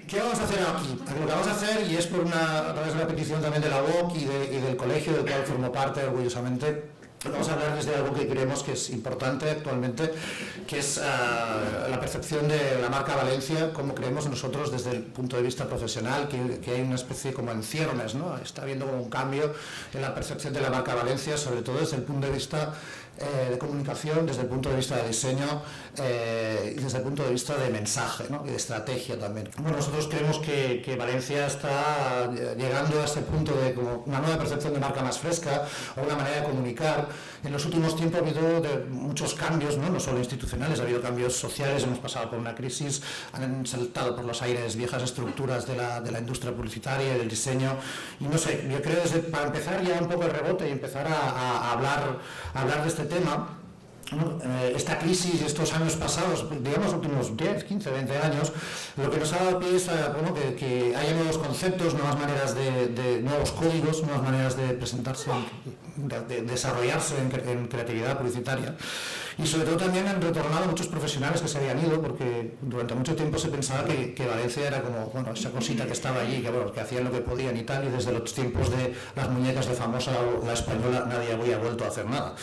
¿Qué vamos a hacer aquí? Lo que vamos a hacer, y es a través de una petición también de la UOC y del colegio, del cual formo parte orgullosamente, vamos a hablar desde algo que creemos que es importante actualmente, que es la percepción de la marca Valencia, como creemos nosotros desde el punto de vista profesional, que hay una especie como en ciernes, ¿no? Está habiendo como un cambio en la percepción de la marca Valencia, sobre todo desde el punto de vista de comunicación, desde el punto de vista de diseño y desde el punto de vista de mensaje, ¿no? Y de estrategia también. Bueno, nosotros creemos que Valencia está llegando a este punto de como una nueva percepción de marca más fresca, o una manera de comunicar. En los últimos tiempos ha habido muchos cambios, ¿no? No solo institucionales, ha habido cambios sociales, hemos pasado por una crisis, han saltado por los aires viejas estructuras de la industria publicitaria y del diseño, y no sé, yo creo que para empezar ya un poco el rebote y empezar a hablar de este tema, ¿no? Esta crisis y estos años pasados, digamos los últimos 10, 15, 20 años, lo que nos ha dado pie es que haya nuevos conceptos, nuevas maneras de nuevos códigos, nuevas maneras de presentarse, de desarrollarse en creatividad publicitaria. Y sobre todo también han retornado muchos profesionales que se habían ido, porque durante mucho tiempo se pensaba que Valencia era como, bueno, esa cosita que estaba allí, que hacían lo que podían y tal, y desde los tiempos de las muñecas de famosa La Española nadie había vuelto a hacer nada.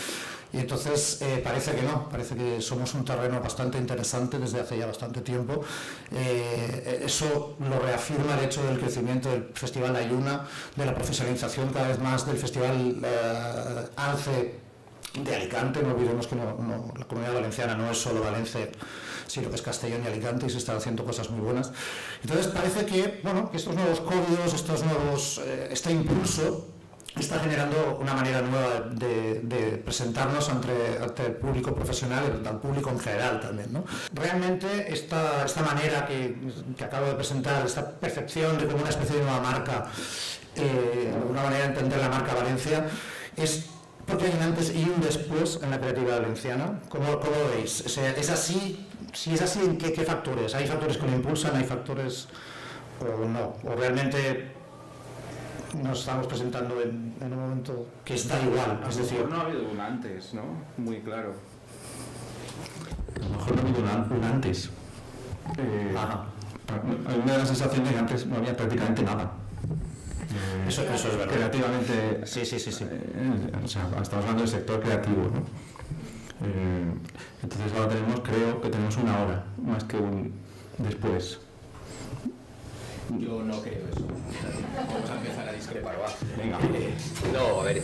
Y entonces parece que no, parece que somos un terreno bastante interesante desde hace ya bastante tiempo. Eso lo reafirma el hecho del crecimiento del Festival Ayuna, de la profesionalización cada vez más del Festival ALCE de Alicante. No olvidemos que la Comunidad Valenciana no es solo Valencia, sino que es Castellón y Alicante, y se están haciendo cosas muy buenas. Entonces parece que estos nuevos códigos, este impulso está generando una manera nueva de presentarnos ante el público profesional y al público en general también, ¿no? Realmente esta manera que acabo de presentar, esta percepción de como una especie de nueva marca, una manera de entender la marca Valencia, es porque hay un antes y un después en la creatividad valenciana. ¿Cómo lo veis? O sea, ¿es así? Si es así, ¿en qué factores? ¿Hay factores que lo impulsan? ¿Hay factores o no? ¿O realmente nos estamos presentando en un momento que está igual? Es decir, no ha habido un antes, ¿no? Muy claro. A lo mejor no ha habido un antes. Hay una de las sensaciones de que antes no había prácticamente nada. Eso es verdad. Creativamente. Sí. O sea, estamos hablando del sector creativo, ¿no? Entonces ahora creo que tenemos una hora más que un después. Yo no creo eso. Vamos a empezar a discrepar, ¿va? Venga. No, a ver,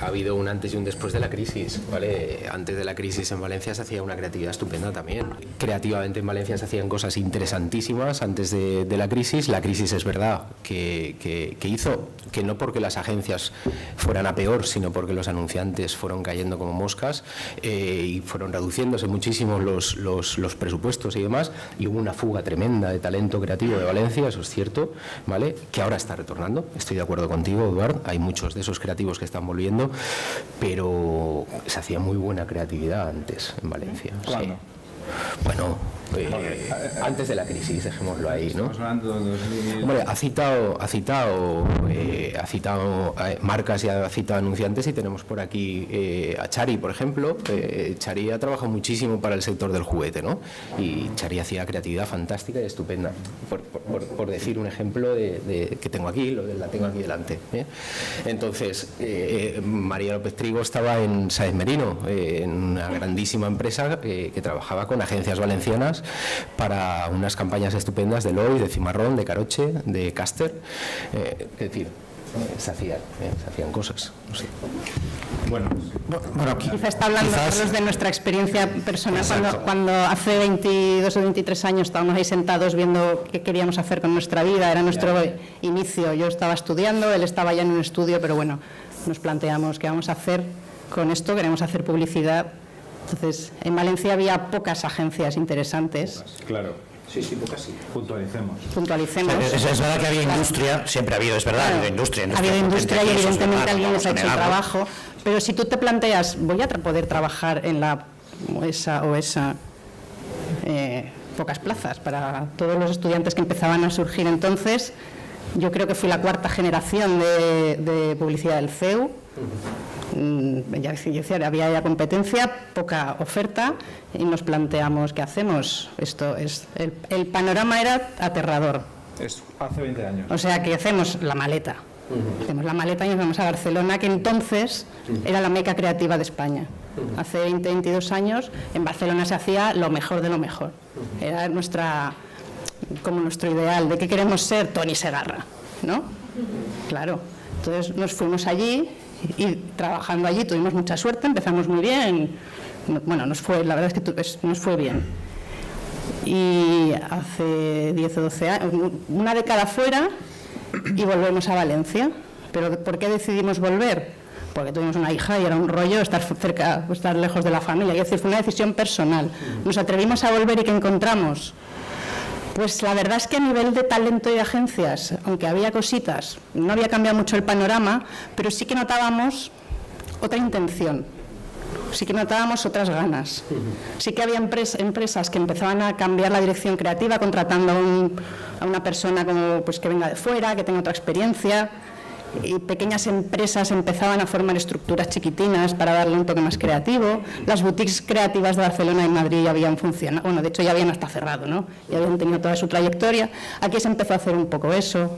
ha habido un antes y un después de la crisis, ¿vale? Antes de la crisis en Valencia se hacía una creatividad estupenda también. Creativamente en Valencia se hacían cosas interesantísimas antes de la crisis. La crisis es verdad que hizo que no porque las agencias fueran a peor, sino porque los anunciantes fueron cayendo como moscas y fueron reduciéndose muchísimo los presupuestos y demás, y hubo una fuga tremenda de talento creativo de Valencia, eso es cierto, ¿vale? Que ahora está retornando. Estoy de acuerdo contigo, Eduard. Hay muchos de esos creativos que están volviendo, pero se hacía muy buena creatividad antes en Valencia. ¿Cuándo? Sí. Bueno, antes de la crisis, dejémoslo ahí, ¿no? Estamos hablando de 2000. Hombre, ha citado marcas y ha citado anunciantes, y tenemos por aquí a Chari, por ejemplo. Chari ha trabajado muchísimo para el sector del juguete, ¿no? Y Chari hacía creatividad fantástica y estupenda, por decir un ejemplo que tengo aquí, la tengo aquí delante, ¿eh? Entonces, María López Trigo estaba en Sáenz Merino, en una grandísima empresa que trabajaba con agencias valencianas para unas campañas estupendas de Loy, de Cimarrón, de Caroche, de Caster. Es decir, se hacían cosas. No sé. Bueno, quizá está hablando Carlos de nuestra experiencia personal. Cuando hace 22 o 23 años estábamos ahí sentados viendo qué queríamos hacer con nuestra vida, era nuestro inicio. Yo estaba estudiando, él estaba ya en un estudio, pero bueno, nos planteamos qué vamos a hacer con esto, queremos hacer publicidad. Entonces, en Valencia había pocas agencias interesantes. claro. Sí, pocas sí. Puntualicemos. Es verdad que había industria, siempre ha habido, es verdad, claro, ha habido industria y evidentemente alguien les ha hecho el trabajo, pero si tú te planteas, voy a poder trabajar en la esa pocas plazas para todos los estudiantes que empezaban a surgir entonces. Yo creo que fui la cuarta generación de publicidad del CEU. Ya decía, había ya competencia, poca oferta, y nos planteamos qué hacemos. El panorama era aterrador. Es hace 20 años. O sea que hacemos la maleta. Hacemos la maleta y nos vamos a Barcelona, que entonces era la meca creativa de España. Hace 20, 22 años en Barcelona se hacía lo mejor de lo mejor. Era como nuestro ideal de qué queremos ser, Toni Segarra, ¿no? Claro. Entonces nos fuimos allí y trabajando allí tuvimos mucha suerte, empezamos muy bien. Bueno, la verdad es que nos fue bien. Y hace 10 o 12 años, una década fuera, y volvemos a Valencia. ¿Pero por qué decidimos volver? Porque tuvimos una hija y era un rollo estar lejos de la familia. Es decir, fue una decisión personal. Nos atrevimos a volver y ¿qué encontramos? Pues la verdad es que a nivel de talento y de agencias, aunque había cositas, no había cambiado mucho el panorama, pero sí que notábamos otra intención. Sí que notábamos otras ganas. Sí que había empresas que empezaban a cambiar la dirección creativa, contratando a una persona que venga de fuera, que tenga otra experiencia, y pequeñas empresas empezaban a formar estructuras chiquitinas para darle un toque más creativo. Las boutiques creativas de Barcelona y Madrid ya habían funcionado, bueno, de hecho ya habían hasta cerrado, ¿no? Ya habían tenido toda su trayectoria. Aquí se empezó a hacer un poco eso.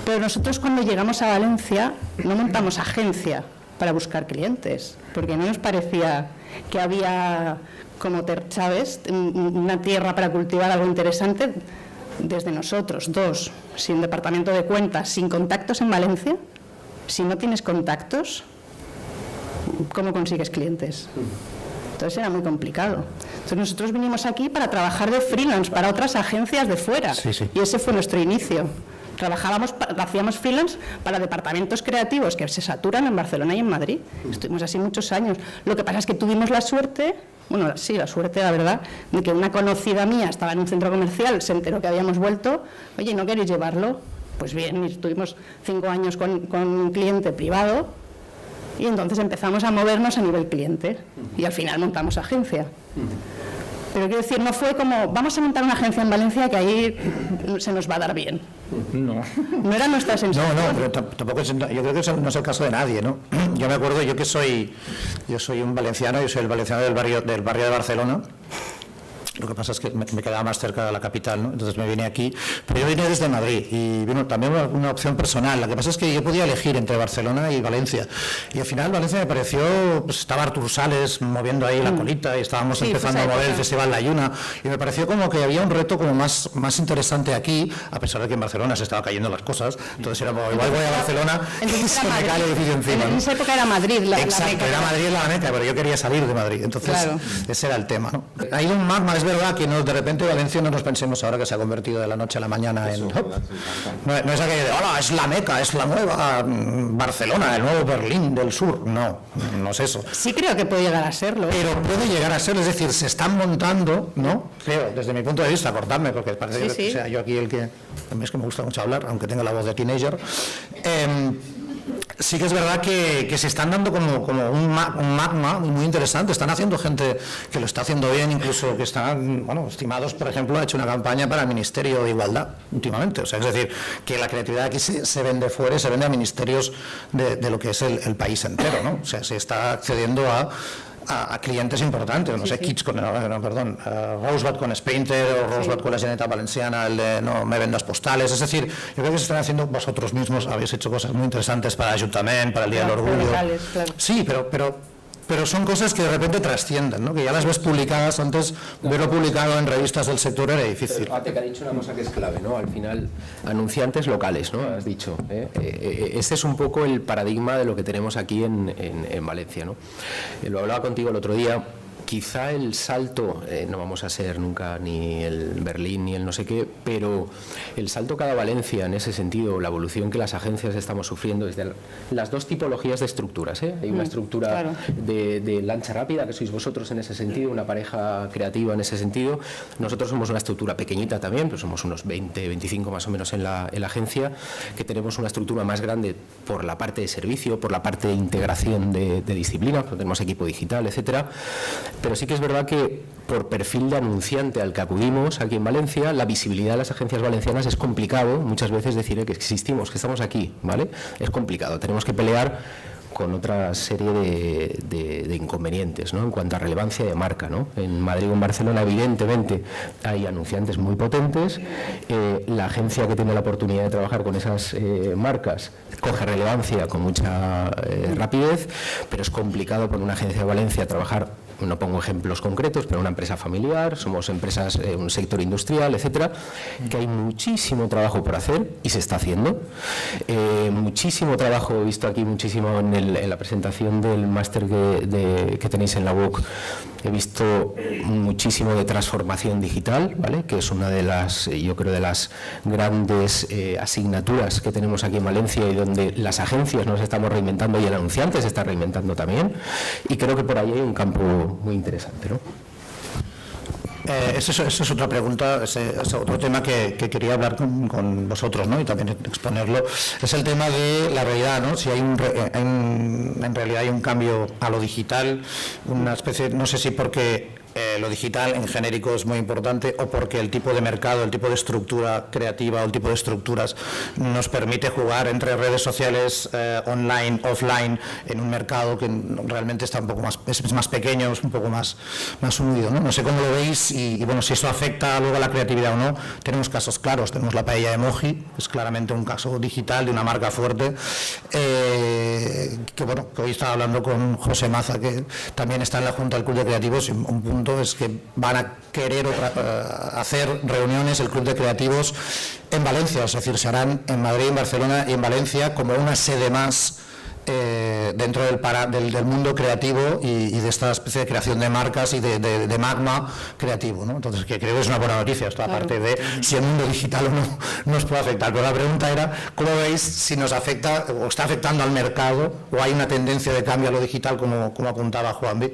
Pero nosotros cuando llegamos a Valencia no montamos agencia para buscar clientes, porque no nos parecía que había, ¿sabes?, una tierra para cultivar algo interesante desde nosotros. 2, sin departamento de cuentas, sin contactos en Valencia. Si no tienes contactos, ¿cómo consigues clientes? Entonces era muy complicado. Entonces nosotros vinimos aquí para trabajar de freelance para otras agencias de fuera. Sí. Y ese fue nuestro inicio. Hacíamos freelance para departamentos creativos que se saturan en Barcelona y en Madrid. Estuvimos así muchos años. Lo que pasa es que tuvimos la suerte, la verdad, de que una conocida mía estaba en un centro comercial, se enteró que habíamos vuelto. Oye, ¿no queréis llevarlo? Pues bien, estuvimos 5 años con un cliente privado y entonces empezamos a movernos a nivel cliente y al final montamos agencia. Pero quiero decir, no fue como, vamos a montar una agencia en Valencia que ahí se nos va a dar bien. No. No era nuestra sensación. No, pero tampoco yo creo que eso no es el caso de nadie, ¿no? Yo me acuerdo, yo soy un valenciano, yo soy el valenciano del barrio de Barcelona. Lo que pasa es que me quedaba más cerca de la capital, ¿no? Entonces me vine aquí, pero yo vine desde Madrid y vino también una opción personal. Lo que pasa es que yo podía elegir entre Barcelona y Valencia y al final Valencia me pareció, pues estaba Artur Sales moviendo ahí la colita y estábamos empezando a mover el Festival La Lluna y me pareció como que había un reto como más interesante aquí, a pesar de que en Barcelona se estaban cayendo las cosas. Entonces era como, igual voy a Barcelona y se me cae el edificio encima. En esa época era Madrid la Exacto, era Madrid la meca, pero yo quería salir de Madrid. Entonces ese era el tema, ¿no? Ha ido un magma, es verdad que de repente Valencia no nos pensemos ahora que se ha convertido de la noche a la mañana en... No es aquello de, hola, es la meca, es la nueva Barcelona, el nuevo Berlín del sur. No es eso. Sí creo que puede llegar a serlo. Pero puede llegar a serlo, es decir, se están montando, ¿no? Creo, desde mi punto de vista, cortadme, porque parece que sea yo aquí el que... A mí es que me gusta mucho hablar, aunque tenga la voz de teenager. Sí que es verdad que se están dando como un magma muy interesante. Están haciendo gente que lo está haciendo bien, incluso que están, Estimados, por ejemplo, ha hecho una campaña para el Ministerio de Igualdad últimamente. O sea, es decir, que la creatividad aquí se vende fuera y se vende a ministerios de lo que es el país entero, ¿no? O sea, se está accediendo a clientes importantes, no sé, Kids con, Rosebud con Spainter o Rosebud con la Generalitat Valenciana, el de no me vendas postales, es decir, yo creo que se están haciendo, vosotros mismos habéis hecho cosas muy interesantes para el Ayuntamiento, para el Día del Orgullo. Locales, claro. Sí, pero son cosas que de repente trascienden, ¿no? Que ya las ves publicadas, antes verlo publicado en revistas del sector era difícil. Pero fíjate que ha dicho una cosa que es clave, ¿no? Al final, anunciantes locales, ¿no? Has dicho. Este es un poco el paradigma de lo que tenemos aquí en Valencia, ¿no? Lo hablaba contigo el otro día. Quizá el salto, no vamos a ser nunca ni el Berlín ni el no sé qué, pero el salto que ha dado Valencia en ese sentido, la evolución que las agencias estamos sufriendo desde las dos tipologías de estructuras, Hay una estructura de lancha rápida, que sois vosotros en ese sentido, una pareja creativa en ese sentido. Nosotros somos una estructura pequeñita también, pero somos unos 20, 25 más o menos en la agencia, que tenemos una estructura más grande por la parte de servicio, por la parte de integración de disciplinas, porque tenemos equipo digital, etcétera. Pero sí que es verdad que por perfil de anunciante al que acudimos aquí en Valencia, la visibilidad de las agencias valencianas es complicado muchas veces decir que existimos, que estamos aquí, ¿vale? Es complicado, tenemos que pelear con otra serie de inconvenientes, ¿no? En cuanto a relevancia de marca, ¿no? En Madrid o en Barcelona, evidentemente, hay anunciantes muy potentes. La agencia que tiene la oportunidad de trabajar con esas marcas coge relevancia con mucha rapidez, pero es complicado por una agencia de Valencia trabajar. No pongo ejemplos concretos, pero una empresa familiar, somos empresas, un sector industrial, etcétera, que hay muchísimo trabajo por hacer y se está haciendo. Muchísimo trabajo, he visto aquí muchísimo en la presentación del máster que tenéis en la UOC, he visto muchísimo de transformación digital, ¿vale? Que es una de las, yo creo, de las grandes asignaturas que tenemos aquí en Valencia y donde las agencias nos estamos reinventando y el anunciante se está reinventando también, y creo que por ahí hay un campo muy interesante, ¿no? Esa es otra pregunta, es otro tema que quería hablar con vosotros, ¿no? Y también exponerlo. Es el tema de la realidad, ¿no? Si en realidad hay un cambio a lo digital, una especie, no sé si porque lo digital en genérico es muy importante o porque el tipo de mercado, el tipo de estructura creativa o el tipo de estructuras nos permite jugar entre redes sociales online, offline, en un mercado que realmente está un poco más, es más pequeño, es un poco más unido, ¿no? No sé cómo lo veis y bueno, si eso afecta luego a la creatividad o no. Tenemos casos claros, tenemos la paella de Emoji, es claramente un caso digital de una marca fuerte, que bueno, que hoy estaba hablando con José Maza, que también está en la Junta del Club de Creativos, y un punto es que van a querer hacer reuniones el Club de Creativos en Valencia, es decir, se harán en Madrid, en Barcelona y en Valencia como una sede más dentro del mundo creativo y de esta especie de creación de marcas y de magma creativo, ¿no? Entonces, que creo que es una buena noticia, esto aparte de si el mundo digital o no nos puede afectar. Pero la pregunta era, ¿cómo veis si nos afecta o está afectando al mercado o hay una tendencia de cambio a lo digital como apuntaba Juanvi?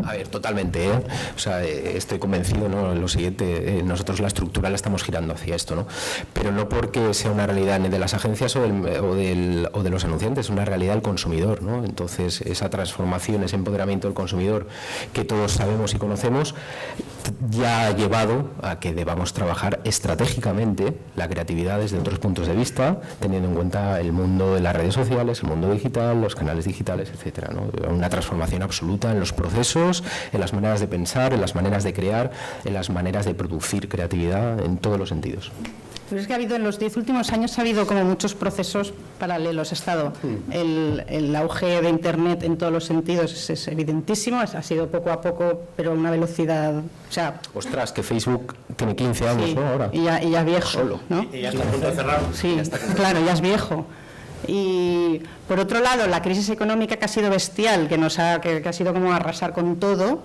A ver, totalmente, ¿eh? O sea, estoy convencido, ¿no? Lo siguiente, nosotros la estructura la estamos girando hacia esto, ¿no? Pero no porque sea una realidad de las agencias o de los anunciantes, es una realidad del consumidor, ¿no? Entonces, esa transformación, ese empoderamiento del consumidor que todos sabemos y conocemos, ya ha llevado a que debamos trabajar estratégicamente la creatividad desde otros puntos de vista, teniendo en cuenta el mundo de las redes sociales, el mundo digital, los canales digitales, etcétera, ¿no? Una transformación absoluta en los procesos, en las maneras de pensar, en las maneras de crear, en las maneras de producir creatividad en todos los sentidos. Pues es que en los 10 últimos años ha habido como muchos procesos paralelos. Ha estado el auge de Internet en todos los sentidos, es evidentísimo, ha sido poco a poco, pero a una velocidad... O sea, ostras, que Facebook tiene 15 años, sí, ¿no? Ahora. Y ya es viejo. Solo. ¿no? Y ya está a punto de cerrar. Sí, claro, ya es viejo. Y por otro lado, la crisis económica que ha sido bestial, que ha sido como arrasar con todo,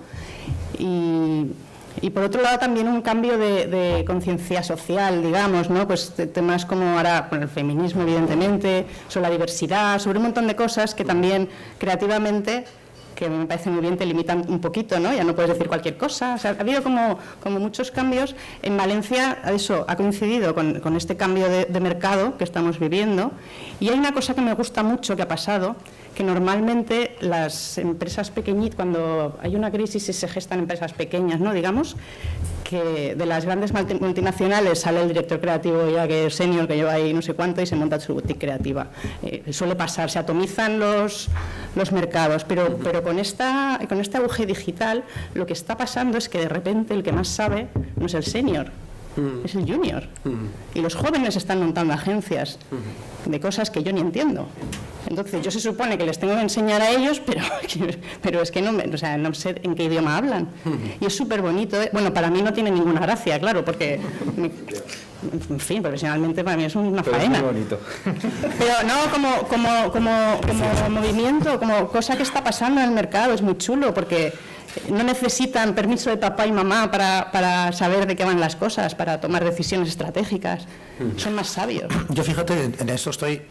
y por otro lado también un cambio de conciencia social, digamos, ¿no? Pues temas como ahora con el feminismo, evidentemente, sobre la diversidad, sobre un montón de cosas que también creativamente, que me parece muy bien, te limitan un poquito, ¿no? Ya no puedes decir cualquier cosa. O sea, ha habido como muchos cambios. En Valencia eso ha coincidido con este cambio de mercado que estamos viviendo. Y hay una cosa que me gusta mucho que ha pasado, que normalmente las empresas pequeñitas, cuando hay una crisis y se gestan empresas pequeñas, ¿no? Digamos, que de las grandes multinacionales sale el director creativo ya que es senior, que lleva ahí no sé cuánto, y se monta su boutique creativa. Suele pasar, se atomizan los mercados, pero con este auge digital lo que está pasando es que de repente el que más sabe no es el senior, es el junior. Y los jóvenes están montando agencias de cosas que yo ni entiendo. Entonces yo se supone que les tengo que enseñar a ellos, pero es que no sé en qué idioma hablan. Y es súper bonito. Bueno, para mí no tiene ninguna gracia, claro, porque en fin, profesionalmente para mí es una faena. Es muy bonito. Pero no, como movimiento, como cosa que está pasando en el mercado, es muy chulo, porque no necesitan permiso de papá y mamá para saber de qué van las cosas, para tomar decisiones estratégicas. Son más sabios. Yo fíjate, en esto estoy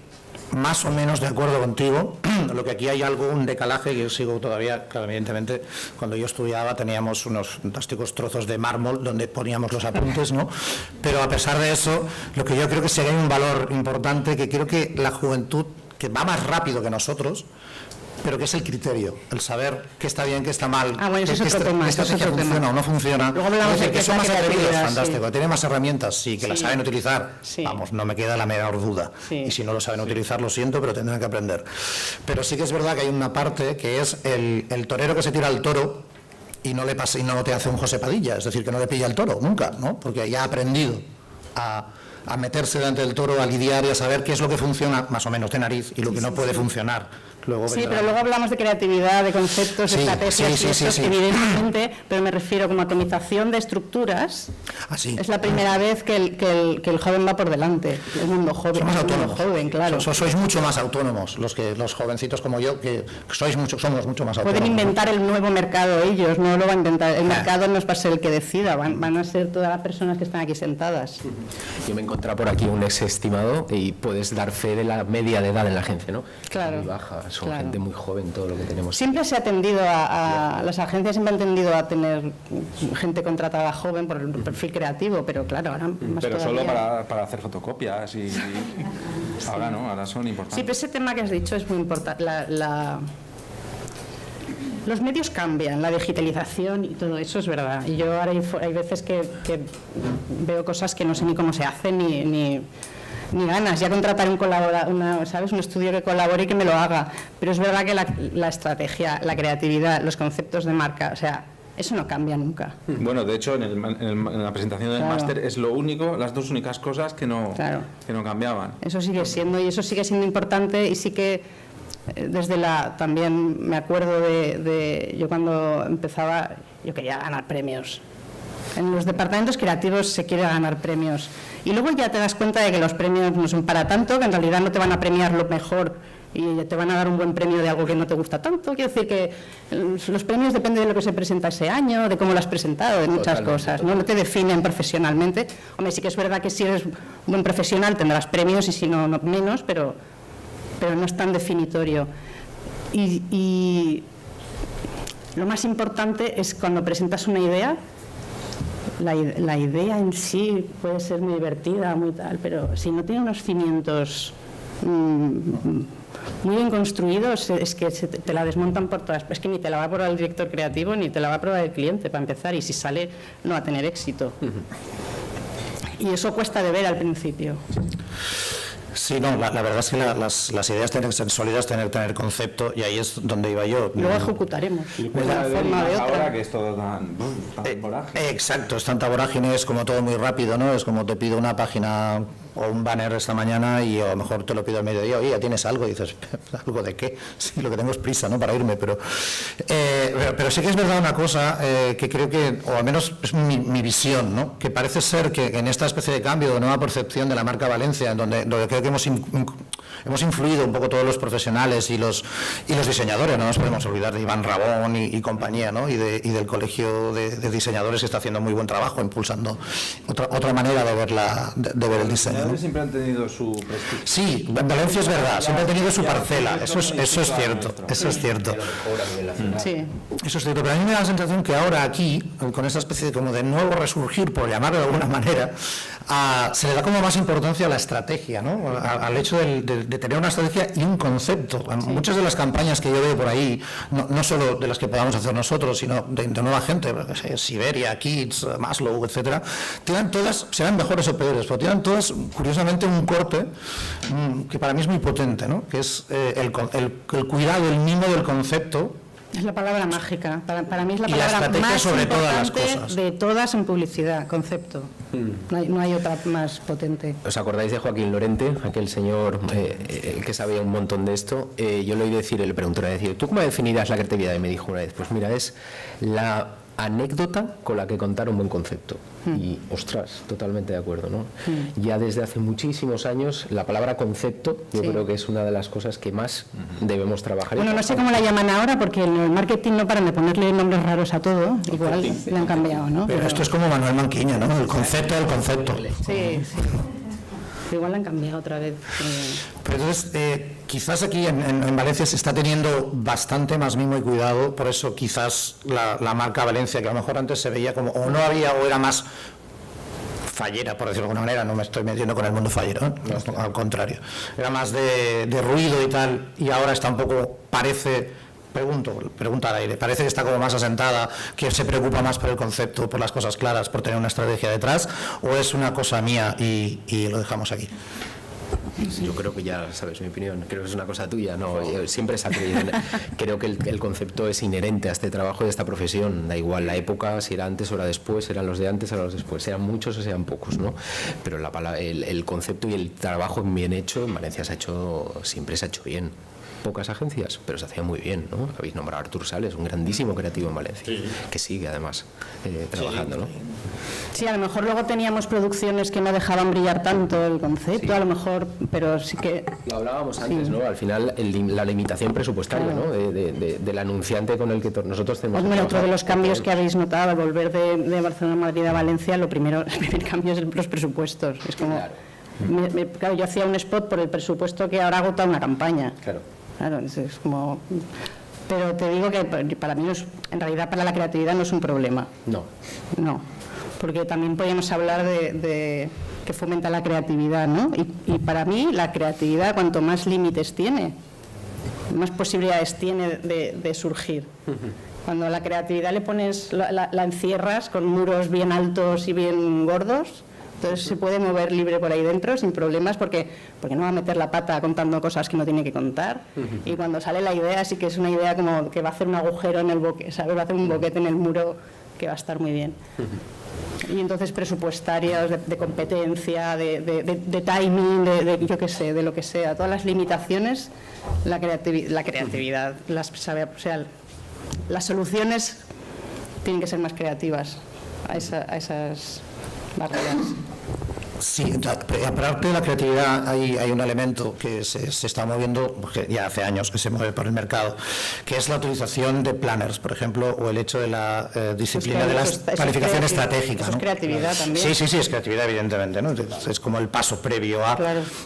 más o menos de acuerdo contigo. Lo que aquí hay un decalaje que yo sigo todavía, claro, evidentemente, cuando yo estudiaba teníamos unos fantásticos trozos de mármol donde poníamos los apuntes, ¿no? Pero a pesar de eso, lo que yo creo que sería un valor importante, que creo que la juventud, que va más rápido que nosotros, pero que es el criterio, el saber qué está bien, qué está mal, bueno, eso es qué otro tema, eso es estrategia otro funciona tema. o no funciona. Luego hablamos Es decir, de que son más atrevidos, creatividad, fantástico, sí. tienen más herramientas, sí, que las Sí. saben utilizar, Sí. vamos, no me queda la menor duda. Sí. Y si no lo saben utilizar, lo siento, pero tendrán que aprender. Pero sí que es verdad que hay una parte que es el torero que se tira al toro y no le pasa y no te hace un José Padilla, es decir, que no le pilla el toro nunca, ¿no? Porque ya ha aprendido a meterse delante del toro, a lidiar y a saber qué es lo que funciona más o menos de nariz y lo que no puede funcionar. Luego Sí, vendrá. pero luego hablamos de creatividad, de conceptos, de Sí, estrategias, sí, y sí, eso sí. evidentemente, pero me refiero como atomización de estructuras. Así. Es la primera vez que el joven va por delante, el mundo joven. Somos el mundo autónomos. joven, claro. Sois mucho más autónomos los jovencitos como yo, que somos mucho más autónomos. Pueden inventar el nuevo mercado ellos, no lo va a inventar. El mercado no va a ser el que decida, van a ser todas las personas que están aquí sentadas. Yo me he encontrado por aquí un ex estimado y puedes dar fe de la media de edad en la agencia, ¿no? Claro. Muy baja, son Claro. gente muy joven todo lo que tenemos. Siempre se ha tendido las agencias siempre han tendido a tener gente contratada joven por el perfil creativo, pero claro, ahora más Pero todavía. solo para hacer fotocopias y ahora no, ahora son Sí, importantes. pero ese tema que has dicho es muy importante. Los medios cambian, la digitalización y todo eso es verdad. Y yo ahora hay veces que veo cosas que no sé ni cómo se hacen ni ganas. Ya contratar un estudio que colabore y que me lo haga. Pero es verdad que la estrategia, la creatividad, los conceptos de marca, o sea, eso no cambia nunca. Bueno, de hecho, en la presentación del Claro. máster es las dos únicas cosas que no cambiaban. Eso sigue siendo, y eso sigue siendo importante, y sí que también me acuerdo de yo cuando empezaba, yo quería ganar premios. En los departamentos creativos se quiere ganar premios. Y luego ya te das cuenta de que los premios no son para tanto, que en realidad no te van a premiar lo mejor y te van a dar un buen premio de algo que no te gusta tanto. Quiero decir que los premios dependen de lo que se presenta ese año, de cómo lo has presentado, de muchas Totalmente, cosas. No te definen profesionalmente. Hombre, sí que es verdad que si eres un buen profesional tendrás premios y si no, menos, pero no es tan definitorio. Y lo más importante es cuando presentas una idea, la idea en sí puede ser muy divertida, muy tal, pero si no tiene unos cimientos muy bien construidos, es que te la desmontan por todas. Es que ni te la va a probar el director creativo ni te la va a probar el cliente, para empezar, y si sale no va a tener éxito. Y eso cuesta de ver al principio. Sí, no, la verdad es que las ideas tienen que ser sólidas, tener concepto, y ahí es donde iba yo. Luego ejecutaremos de una forma o de Ahora otra. que es todo tan vorágine. Exacto, es tanta vorágine, es como todo muy rápido, ¿no? Es como te pido una página o un banner esta mañana y a lo mejor te lo pido al mediodía, oye, ya tienes algo, y dices, ¿algo de qué? Sí, lo que tengo es prisa, ¿no? Para irme, pero sí que es verdad una cosa que creo que, o al menos es mi visión, ¿no? Que parece ser que en esta especie de cambio, de nueva percepción de la marca Valencia, donde creo que hemos influido un poco todos los profesionales y los diseñadores, no nos podemos olvidar de Iván Rabón y compañía, ¿no? Y del colegio de diseñadores, que está haciendo muy buen trabajo impulsando otra manera de ver el diseño, ¿no? Siempre han tenido su prestigio. Sí, Valencia es verdad, siempre ha tenido su parcela, eso es cierto, eso es cierto. Sí. Eso es cierto, pero a mí me da la sensación que ahora aquí, con esta especie de nuevo resurgir, por llamarlo de alguna manera, se le da como más importancia a la estrategia, ¿no? Al hecho de tener una estrategia y un concepto. Muchas de las campañas que yo veo por ahí, no solo de las que podamos hacer nosotros, sino de nueva gente, Siberia, Kids, Maslow, etcétera, tienen todas, serán mejores o peores, pero tienen todas, curiosamente, un corte que para mí es muy potente, ¿no? Que es el cuidado, el mimo del concepto. Es la palabra mágica. Para mí es la Y la palabra estrategia más sobre todas las importante cosas. de todas en publicidad, concepto. No hay otra más potente. ¿Os acordáis de Joaquín Lorente, aquel señor que sabía un montón de esto? Yo le oí decir, le pregunté, ¿tú cómo definirás la creatividad? Y me dijo una vez, pues mira, es la anécdota con la que contar un buen concepto. Y, ostras, totalmente de acuerdo, ¿no? Ya desde hace muchísimos años, la palabra concepto, yo creo que es una de las cosas que más debemos trabajar. Bueno, no sé cómo la llaman ahora, porque en el marketing no paran de ponerle nombres raros a todo. Igual le han cambiado, ¿no? Pero esto es como Manuel Manquiña, ¿no? El concepto del concepto. Sí. Igual la han cambiado otra vez. Pero entonces, quizás aquí en Valencia se está teniendo bastante más mimo y cuidado, por eso quizás la marca Valencia, que a lo mejor antes se veía como, o no había, o era más fallera, por decirlo de alguna manera. No me estoy metiendo con el mundo fallero, ¿eh? No, al contrario. Era más de ruido y tal, y ahora está un poco, pregunta al aire, parece que está como más asentada, que se preocupa más por el concepto, por las cosas claras, por tener una estrategia detrás, o es una cosa mía y lo dejamos aquí. Yo creo que ya sabes mi opinión, creo que es una cosa tuya, no, yo siempre se ha creído, creo que el concepto es inherente a este trabajo y a esta profesión, da igual la época, si era antes o era después, eran los de antes o los después, sean muchos o sean pocos, ¿no? Pero el concepto y el trabajo bien hecho en Valencia siempre se ha hecho bien. Pocas agencias, pero se hacía muy bien, ¿no? Habéis nombrado a Artur Sales, un grandísimo creativo en Valencia, que sigue además trabajando, ¿no? Sí, a lo mejor luego teníamos producciones que no dejaban brillar tanto el concepto, a lo mejor, pero sí que... Lo hablábamos antes, ¿no? Al final, la limitación presupuestaria, claro, ¿no? Del anunciante con el que nosotros tenemos... Bueno, otro de los cambios que habéis notado al volver de Barcelona a Madrid a Valencia, el primer cambio es los presupuestos. Es como... Claro. Claro, yo hacía un spot por el presupuesto que ahora agota una campaña. Claro, es como... Pero te digo que para mí, en realidad, para la creatividad no es un problema. No, porque también podríamos hablar de que fomenta la creatividad, ¿no? Y para mí, la creatividad, cuanto más límites tiene, más posibilidades tiene de surgir. Cuando a la creatividad le pones, la encierras con muros bien altos y bien gordos, entonces se puede mover libre por ahí dentro sin problemas porque no va a meter la pata contando cosas que no tiene que contar. Y cuando sale la idea, sí que es una idea como que va a hacer un agujero en el boquete, ¿sabes? Va a hacer un boquete en el muro que va a estar muy bien. Y entonces presupuestarios, de competencia, de timing, yo qué sé, de lo que sea, todas las limitaciones, la creatividad, las soluciones tienen que ser más creativas a esas barreras. Sí, aparte de la creatividad hay un elemento que se está moviendo, porque ya hace años que se mueve por el mercado, que es la utilización de planners, por ejemplo, o el hecho de la disciplina de la planificación estratégica. Eso es creatividad también. Sí, es creatividad, evidentemente, ¿no? Es como el paso previo a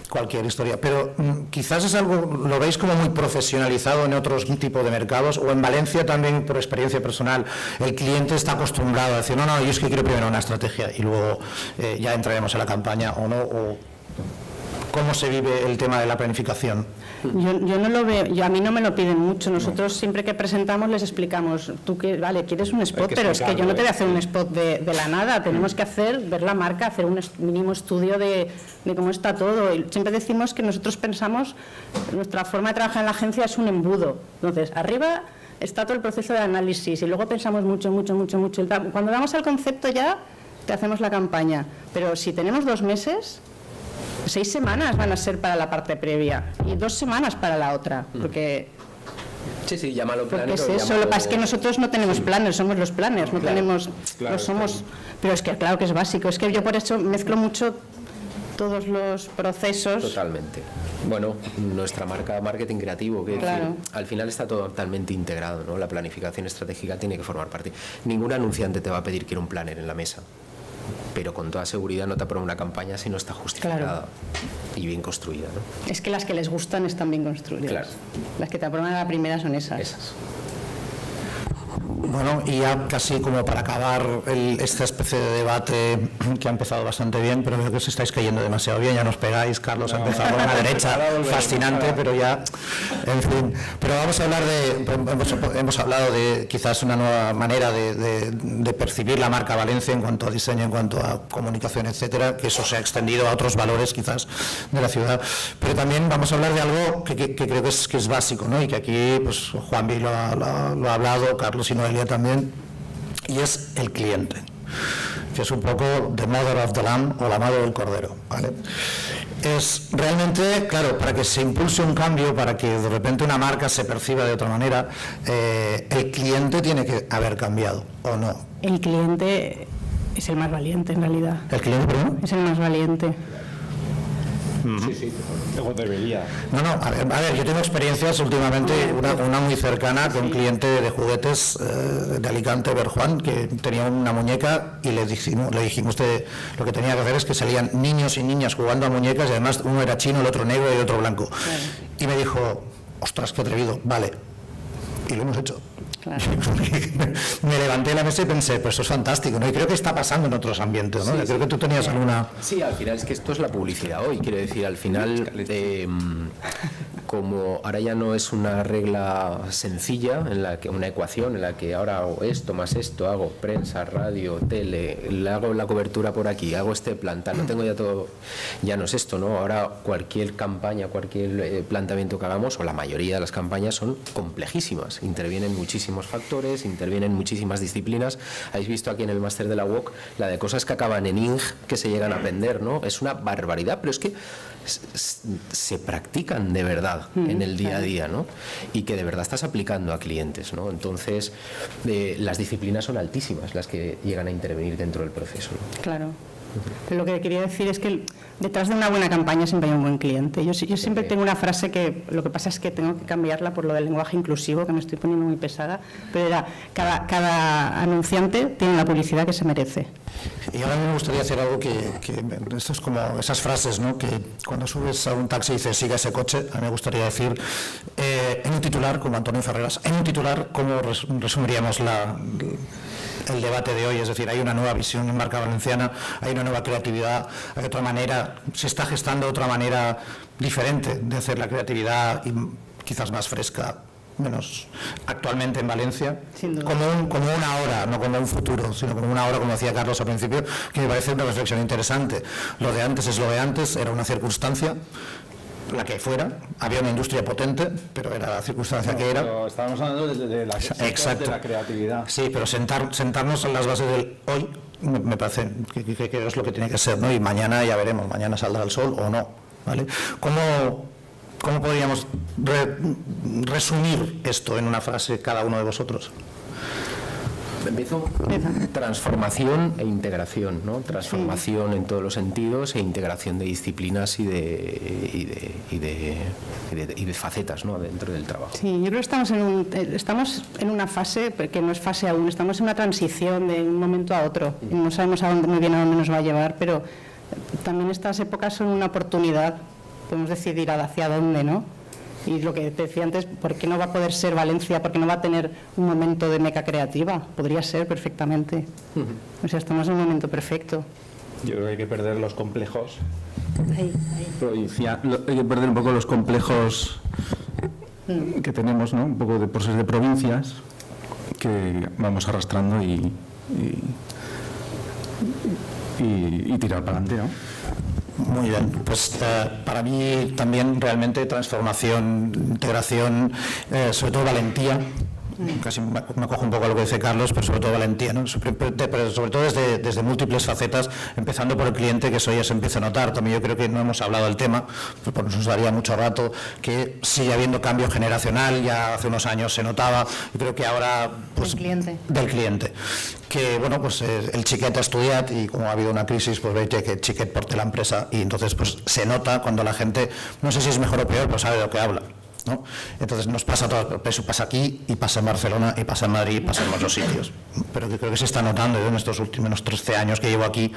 cualquier historia. Pero quizás es algo, lo veis como muy profesionalizado en otros tipos de mercados, o en Valencia también, por experiencia personal, el cliente está acostumbrado a decir, no, yo es que quiero primero una estrategia y luego ya entraremos en la campaña o no, o cómo se vive el tema de la planificación. Yo no lo veo, a mí no me lo piden mucho. Nosotros siempre que presentamos les explicamos, tú que vale, quieres un spot, pero es que yo no te voy a hacer un spot de la nada, tenemos que ver la marca, hacer un mínimo estudio de cómo está todo. Y siempre decimos que nosotros pensamos, nuestra forma de trabajar en la agencia es un embudo. Entonces, arriba está todo el proceso de análisis y luego pensamos mucho. Cuando damos al concepto ya te hacemos la campaña, pero si tenemos 2 meses, 6 semanas van a ser para la parte previa y 2 semanas para la otra, porque... Sí, llámalo plan. Porque es eso, lo que pasa es que nosotros no tenemos planners, somos los planners, no tenemos... Pero es que claro que es básico, es que yo por eso mezclo mucho todos los procesos. Totalmente. Bueno, nuestra marca marketing creativo, que decir, al final está todo totalmente integrado, ¿no? La planificación estratégica tiene que formar parte. Ningún anunciante te va a pedir que quiera un planner en la mesa, pero con toda seguridad no te aprueba una campaña si no está justificada y bien construida, ¿no? Es que las que les gustan están bien construidas. Las que te aprueban a la primera son esas. Bueno, y ya casi como para acabar esta especie de debate que ha empezado bastante bien, pero veo que os estáis cayendo demasiado bien, ya nos pegáis, Carlos ha empezado con una derecha fascinante, pero ya, en fin. Pero vamos a hablar hemos hablado de quizás una nueva manera de percibir la marca Valencia en cuanto a diseño, en cuanto a comunicación, etcétera, que eso se ha extendido a otros valores quizás de la ciudad. Pero también vamos a hablar de algo que creo que es básico, ¿no? Y que aquí pues Juanvi lo ha hablado, Carlos y Noelia también, y es el cliente, que es un poco the mother of the lamb o la madre del cordero, ¿vale? Es realmente, claro, para que se impulse un cambio, para que de repente una marca se perciba de otra manera, el cliente tiene que haber cambiado, ¿o no? El cliente es el más valiente en realidad. ¿El cliente, perdón? Es el más valiente. Sí, luego debería. No, a ver, yo tengo experiencias últimamente, una muy cercana con un cliente de juguetes de Alicante, Berjuan, que tenía una muñeca y le dijimos lo que tenía que hacer es que salían niños y niñas jugando a muñecas y además uno era chino, el otro negro y el otro blanco. Y me dijo, ostras, qué atrevido, vale. Y lo hemos hecho. Claro. Me levanté de la mesa y pensé, pues eso es fantástico, ¿no? Y creo que está pasando en otros ambientes, ¿no? Sí, creo que tú tenías alguna... Sí, al final es que esto es la publicidad hoy, quiero decir, al final, como ahora ya no es una regla sencilla, en la que una ecuación en la que ahora hago esto más esto, hago prensa, radio, tele, le hago la cobertura por aquí, hago este plan, tal, no tengo ya todo, ya no es esto, ¿no? Ahora cualquier campaña, cualquier planteamiento que hagamos, o la mayoría de las campañas son complejísimas, intervienen muchísimos factores, intervienen muchísimas disciplinas. Habéis visto aquí en el máster de la UOC la de cosas que acaban en ing que se llegan a aprender, ¿no? Es una barbaridad, pero es que se practican de verdad en el día a día, ¿no? Y que de verdad estás aplicando a clientes, ¿no? Entonces, las disciplinas son altísimas las que llegan a intervenir dentro del proceso, ¿no? Claro. Pero lo que quería decir es que detrás de una buena campaña siempre hay un buen cliente. Yo siempre tengo una frase que lo que pasa es que tengo que cambiarla por lo del lenguaje inclusivo, que me estoy poniendo muy pesada, pero era cada anunciante tiene la publicidad que se merece. Y ahora me gustaría hacer algo que esto es como esas frases, ¿no? Que cuando subes a un taxi y dices siga ese coche, a mí me gustaría decir en un titular, como Antonio Ferreras, en un titular, ¿cómo resumiríamos el debate de hoy? Es decir, hay una nueva visión en marca valenciana, hay una nueva creatividad, hay otra manera, se está gestando otra manera diferente de hacer la creatividad y quizás más fresca, menos actualmente en Valencia, como una hora, no como un futuro, sino como una hora, como decía Carlos al principio, que me parece una reflexión interesante. Lo de antes es lo de antes, era una circunstancia, la que fuera, había una industria potente, pero era la circunstancia que era. Pero estábamos hablando de la creatividad. Sí, pero sentarnos en las bases del hoy me parece que es lo que tiene que ser, ¿no? Y mañana ya veremos, mañana saldrá el sol o no, ¿vale? ¿Cómo podríamos resumir esto en una frase cada uno de vosotros? Empiezo. Transformación e integración, ¿no? Transformación en todos los sentidos e integración de disciplinas y de facetas, ¿no? Dentro del trabajo. Sí, yo creo que estamos en una fase que no es fase aún, estamos en una transición de un momento a otro. No sabemos muy bien a dónde nos va a llevar, pero también estas épocas son una oportunidad. Podemos decidir hacia dónde, ¿no? Y lo que te decía antes, ¿por qué no va a poder ser Valencia? ¿Por qué no va a tener un momento de meca creativa? Podría ser perfectamente. O sea, estamos en un momento perfecto. Yo creo que hay que perder los complejos. Hay que perder un poco los complejos que tenemos, ¿no? Un poco por ser de provincias que vamos arrastrando y tirar para adelante, ¿no? Muy bien, pues para mí también realmente transformación, integración, sobre todo valentía. Casi me cojo un poco a lo que dice Carlos, pero sobre todo valentía, ¿no? Pero sobre todo desde múltiples facetas, empezando por el cliente, que eso ya se empieza a notar. También yo creo que no hemos hablado del tema, pues nos daría mucho rato, que sigue habiendo cambio generacional, ya hace unos años se notaba, y creo que ahora... Pues, del cliente. Que, bueno, pues el xiquet ha estudiat y como ha habido una crisis, pues veis que el xiquet porta la empresa y entonces pues se nota cuando la gente, no sé si es mejor o peor, pero sabe de lo que habla, ¿no? Entonces nos pasa todo, eso pasa aquí y pasa en Barcelona y pasa en Madrid y pasa en otros sitios, pero que creo que se está notando. Yo en estos últimos 13 años que llevo aquí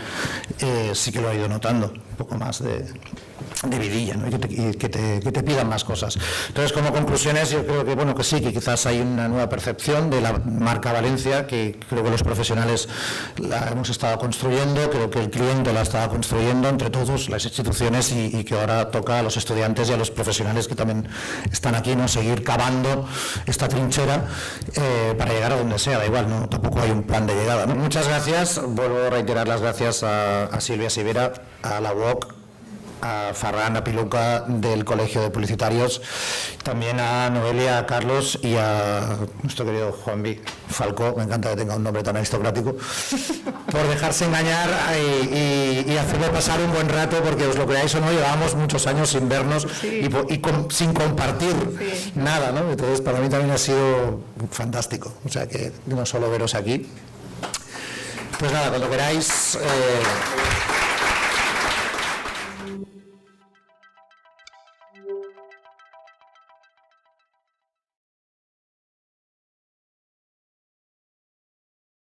sí que lo he ido notando, un poco más de vidilla, ¿no? Y que te pidan más cosas. Entonces, como conclusiones, yo creo que bueno, que sí, que quizás hay una nueva percepción de la marca Valencia, que creo que los profesionales la hemos estado construyendo, creo que el cliente la estaba construyendo entre todos, las instituciones, y que ahora toca a los estudiantes y a los profesionales que también están aquí, ¿no? Seguir cavando esta trinchera para llegar a donde sea, da igual, ¿no? Tampoco hay un plan de llegada, ¿no? Muchas gracias, vuelvo a reiterar las gracias a Silvia Sivera, a la UOC, a Ferran Apiluca del Colegio de Publicitarios, también a Noelia, a Carlos y a nuestro querido Juanvi Falcó, me encanta que tenga un nombre tan aristocrático, por dejarse engañar y hacerme pasar un buen rato, porque os lo creáis o no, llevábamos muchos años sin vernos sin compartir nada, ¿no? Entonces para mí también ha sido fantástico, o sea que no solo veros aquí. Pues nada, cuando queráis...